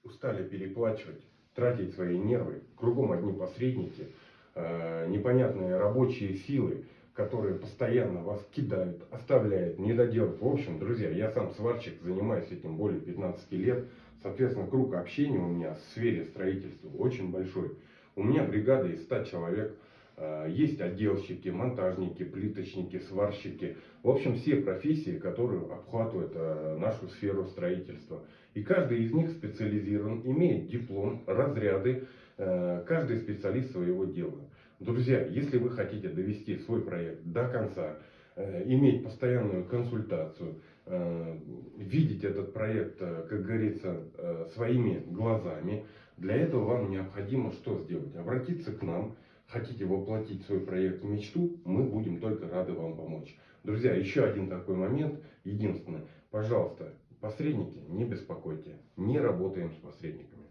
устали переплачивать, тратить свои нервы, кругом одни посредники, непонятные рабочие силы, которые постоянно вас кидают, оставляют, не доделают. В общем, друзья, я сам сварщик, занимаюсь этим более 15 лет. Соответственно, круг общения у меня в сфере строительства очень большой. У меня бригада из 100 человек. Есть отделщики, монтажники, плиточники, сварщики. В общем, все профессии, которые обхватывают нашу сферу строительства. И каждый из них специализирован, имеет диплом, разряды. Каждый специалист своего дела. Друзья, если вы хотите довести свой проект до конца, иметь постоянную консультацию, видеть этот проект, как говорится, своими глазами, для этого вам необходимо что сделать? Обратиться к нам. Хотите воплотить свой проект в мечту, мы будем только рады вам помочь. Друзья, еще один такой момент, единственное, пожалуйста, посредники не беспокойте, не работаем с посредниками.